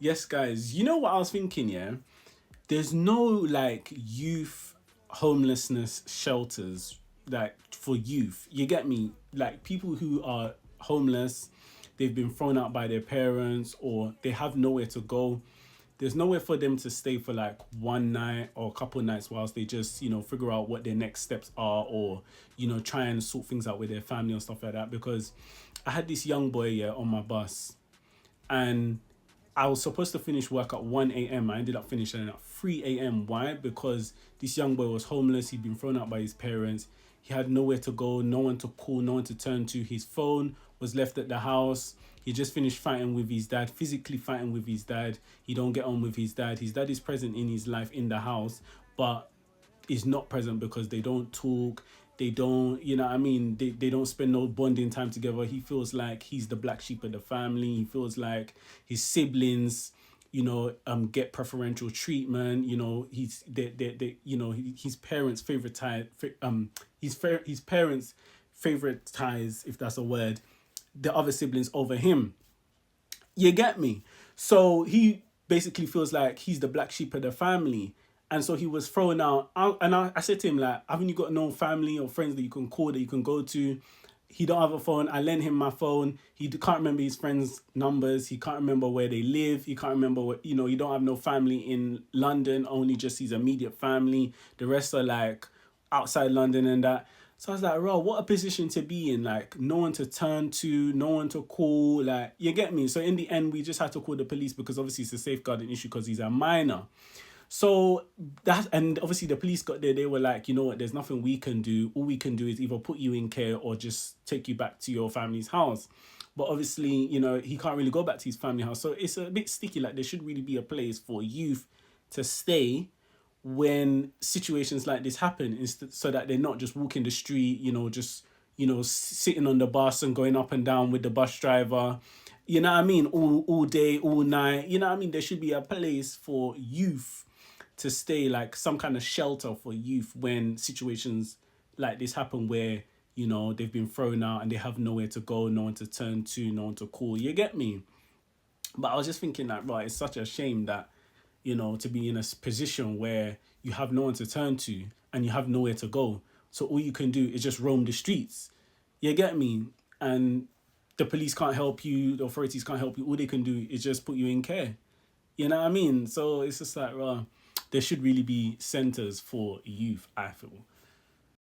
Yes, guys. You know what I was thinking, yeah? There's no like youth homelessness shelters like for youth. You get me? Like people who are homeless, they've been thrown out by their parents or they have nowhere to go. There's nowhere for them to stay for like one night or a couple nights whilst they just, figure out what their next steps are or, try and sort things out with their family and stuff like that. Because I had this young boy, yeah, on my bus, and I was supposed to finish work at 1 a.m. I ended up finishing at 3 a.m. Why? Because this young boy was homeless. He'd been thrown out by his parents. He had nowhere to go, no one to call, no one to turn to. His phone was left at the house. He just finished fighting with his dad, physically fighting with his dad. He don't get on with his dad. His dad is present in his life in the house, but is not present because they don't talk. They don't, what I mean, they don't spend no bonding time together. He feels like he's the black sheep of the family. He feels like his siblings, get preferential treatment. He's his parents his parents favoritize, if that's a word, the other siblings over him. You get me? So he basically feels like he's the black sheep of the family. And so he was thrown out. I said to him, like, haven't you got no family or friends that you can call, that you can go to? He don't have a phone. I lent him my phone. He can't remember his friends' numbers. He can't remember where they live. He can't remember what, he don't have no family in London, only just his immediate family. The rest are like outside London and that. So I was like, bro, what a position to be in. Like, no one to turn to, no one to call. Like, you get me? So in the end, we just had to call the police because obviously it's a safeguarding issue because he's a minor. So and obviously the police got there. They were like, you know what? There's nothing we can do. All we can do is either put you in care or just take you back to your family's house. But obviously, he can't really go back to his family house. So it's a bit sticky. Like, there should really be a place for youth to stay when situations like this happen, so that they're not just walking the street, just sitting on the bus and going up and down with the bus driver. You know what I mean? All day, all night. You know what I mean? There should be a place for youth to stay, like some kind of shelter for youth when situations like this happen, where they've been thrown out and they have nowhere to go, no one to turn to, no one to call. You get me? But I was just thinking that, right, it's such a shame that, to be in a position where you have no one to turn to and you have nowhere to go. So all you can do is just roam the streets. You get me? And the police can't help you, the authorities can't help you. All they can do is just put you in care. You know what I mean? So it's just like, there should really be centers for youth, I feel.